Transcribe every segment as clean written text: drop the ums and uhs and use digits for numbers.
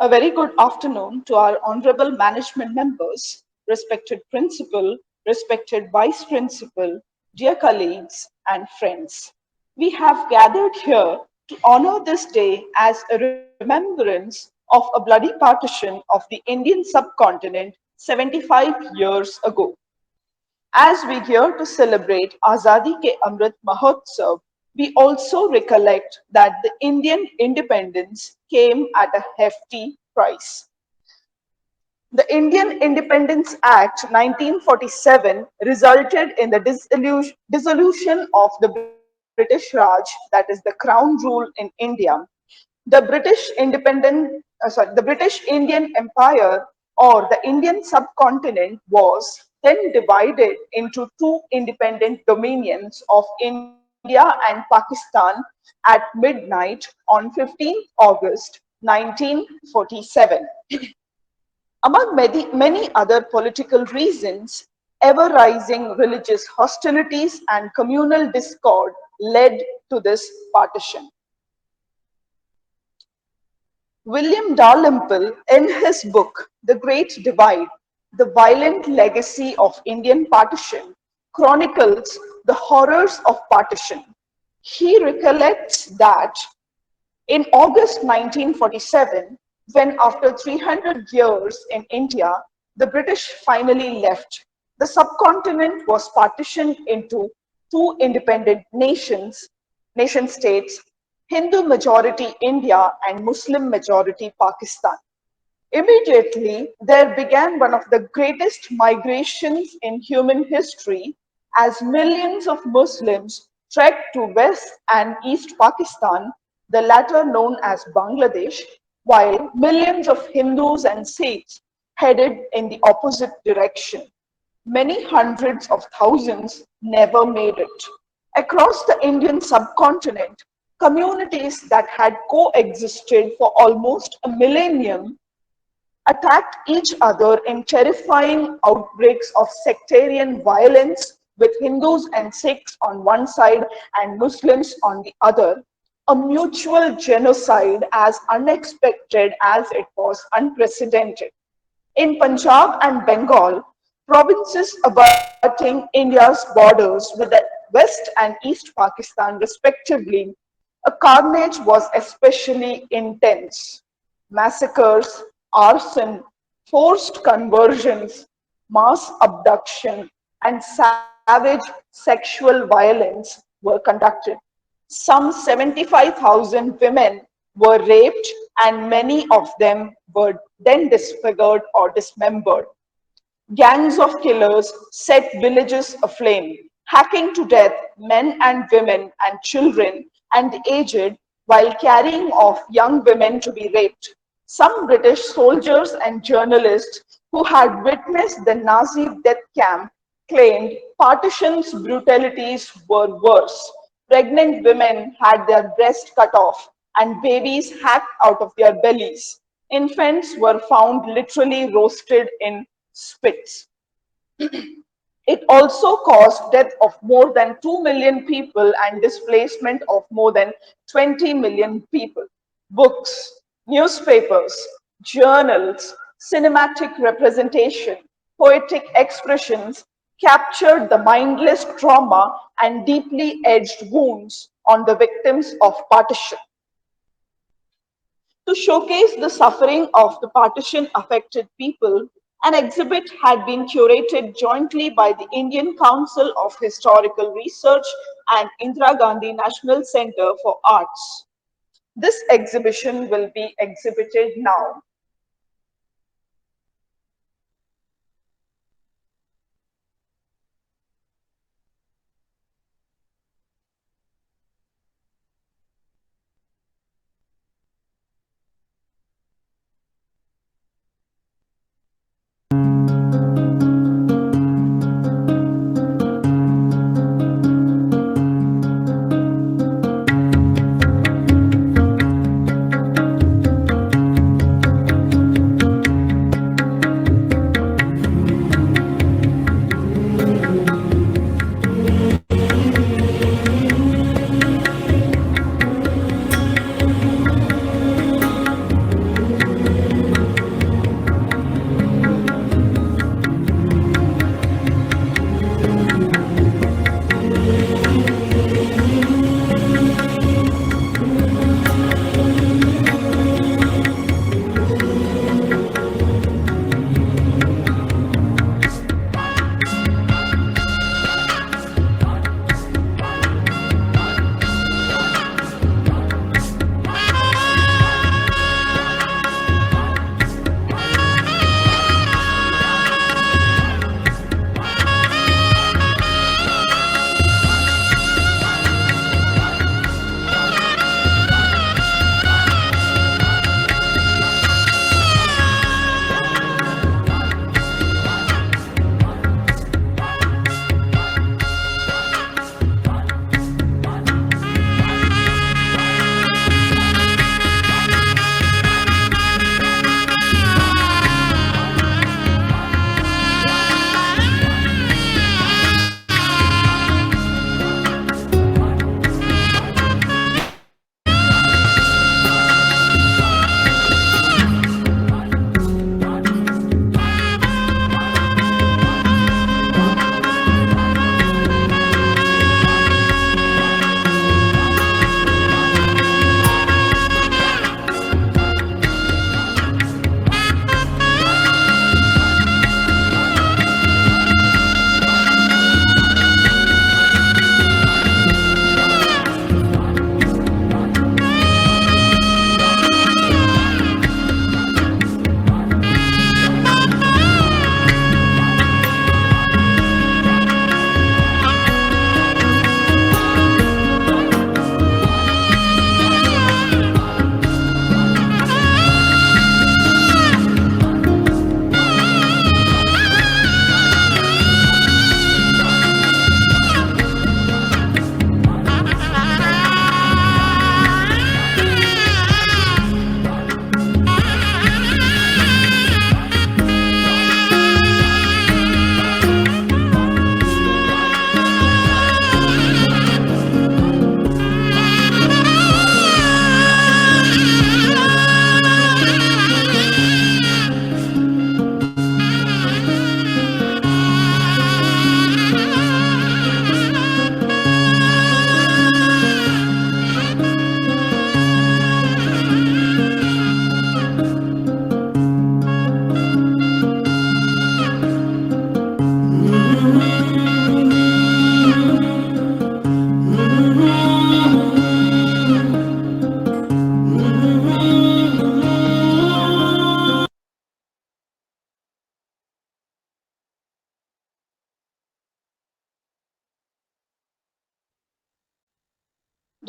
A very good afternoon to our honorable management members, respected principal, respected vice principal, dear colleagues and friends. We have gathered here to honor this day as a remembrance of a bloody partition of the Indian subcontinent 75 years ago. As we here to celebrate Azadi Ke Amrit Mahotsav, we also recollect that the Indian independence came at a hefty price. The Indian Independence Act 1947 resulted in the dissolution of the British Raj, that is the crown rule in India. The British Indian Empire or the Indian subcontinent was then divided into two independent dominions of India and Pakistan at midnight on 15th August 1947. Among many other political reasons, ever rising religious hostilities and communal discord led to this partition. William Dalrymple, in his book The Great Divide, The Violent Legacy of Indian Partition, chronicles the horrors of partition. He recollects that in August 1947, when after 300 years in India, the British finally left, the subcontinent was partitioned into two independent nation states, Hindu majority India and Muslim majority Pakistan. Immediately, there began one of the greatest migrations in human history as millions of Muslims trekked to West and East Pakistan, the latter known as Bangladesh, while millions of Hindus and Sikhs headed in the opposite direction. Many hundreds of thousands never made it. Across the Indian subcontinent, communities that had coexisted for almost a millennium attacked each other in terrifying outbreaks of sectarian violence with Hindus and Sikhs on one side and Muslims on the other, a mutual genocide as unexpected as it was unprecedented. In Punjab and Bengal, provinces abutting India's borders with the West and East Pakistan respectively, a carnage was especially intense. Massacres, arson, forced conversions, mass abduction, and savage sexual violence were conducted. Some 75,000 women were raped, and many of them were then disfigured or dismembered. Gangs of killers set villages aflame, hacking to death men and women and children and the aged while carrying off young women to be raped. Some British soldiers and journalists who had witnessed the Nazi death camp claimed partition's brutalities were worse. Pregnant women had their breasts cut off and babies hacked out of their bellies. Infants were found literally roasted in spits. It also caused death of more than 2 million people and displacement of more than 20 million people. Books, newspapers, journals, cinematic representation, poetic expressions captured the mindless trauma and deeply edged wounds on the victims of partition. To showcase the suffering of the partition affected people, an exhibit had been curated jointly by the Indian Council of Historical Research and Indira Gandhi National Center for Arts. This exhibition will be exhibited now.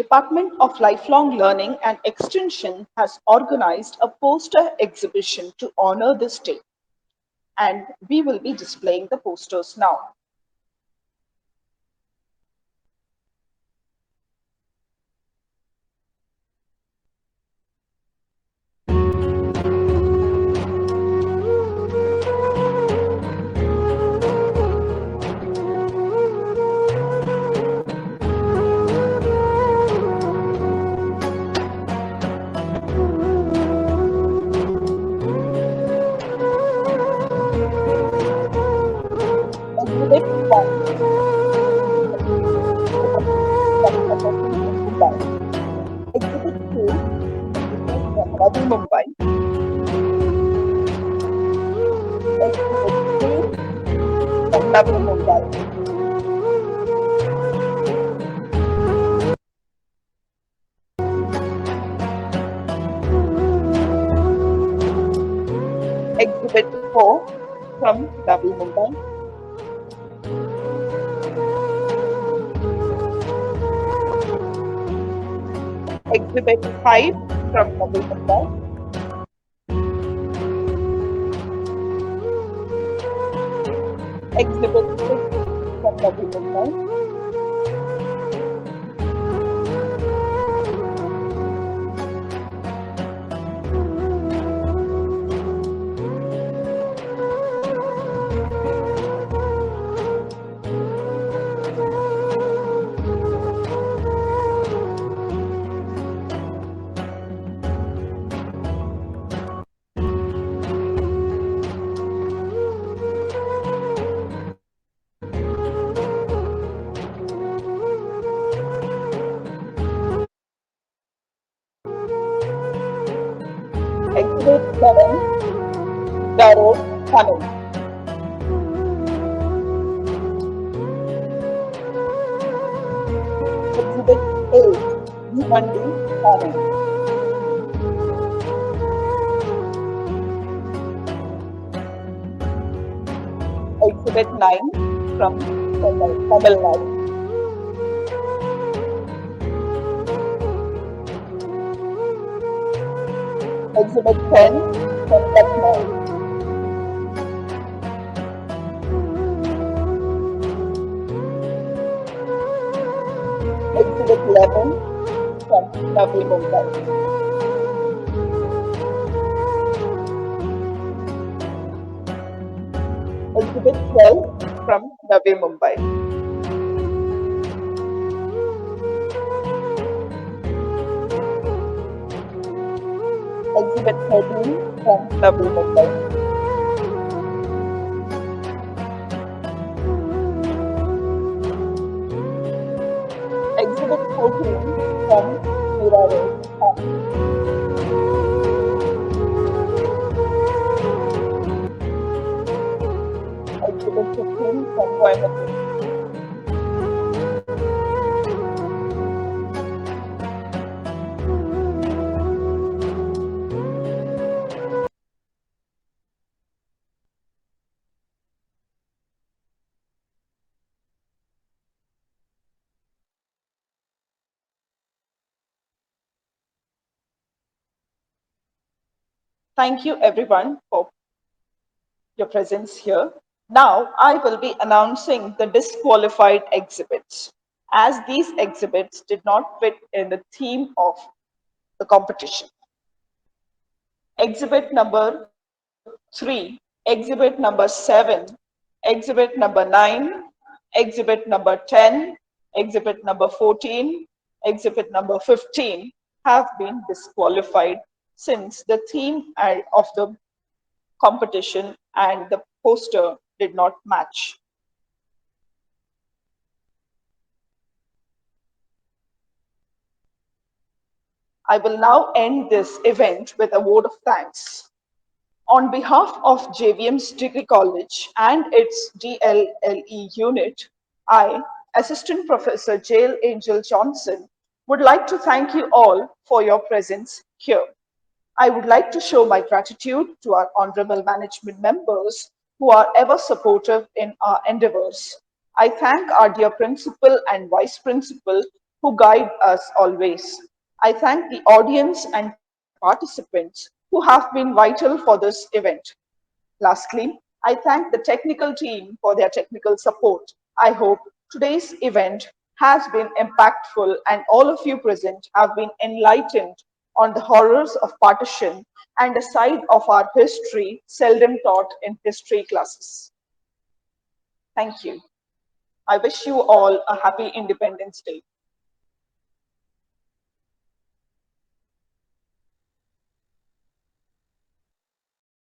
Department of Lifelong Learning and Extension has organized a poster exhibition to honor this day, and we will be displaying the posters now. Exhibit 1, Mumbai. Exhibit 2, this is from Navi Mumbai. Exhibit 3 from Navi Mumbai. Exhibit 4 from Navi Mumbai. Exhibit 5 from Navi Mumbai. Exhibit 6 from Navi Mumbai. Exhibit 7, the road tunnel. Exhibit 8, Bhiwandi tunnel. Exhibit 9 from Tamil Nadu. Exhibit 10 from Lucknow. Exhibit 11 from Navi Mumbai. Exhibit 12 from Navi Mumbai. Exhibit 13 from Navi Mumbai. Exhibit 14 from Mira Road. Exhibit 15 from Coimbatore. Thank you everyone for your presence here. Now I will be announcing the disqualified exhibits, as these exhibits did not fit in the theme of the competition. Exhibit number 3, exhibit number 7, exhibit number 9, exhibit number 10, exhibit number 14, exhibit number 15 have been disqualified since the theme of the competition and the poster did not match. I will now end this event with a word of thanks. On behalf of J.V.M's Degree College and its DLLE unit, I, Assistant Professor Jail Angel Johnson, would like to thank you all for your presence here. I would like to show my gratitude to our honorable management members who are ever supportive in our endeavors. I thank our dear principal and vice principal who guide us always. I thank the audience and participants who have been vital for this event. Lastly, I thank the technical team for their technical support. I hope today's event has been impactful and all of you present have been enlightened on the horrors of partition and a side of our history seldom taught in history classes. Thank you. I wish you all a happy Independence Day.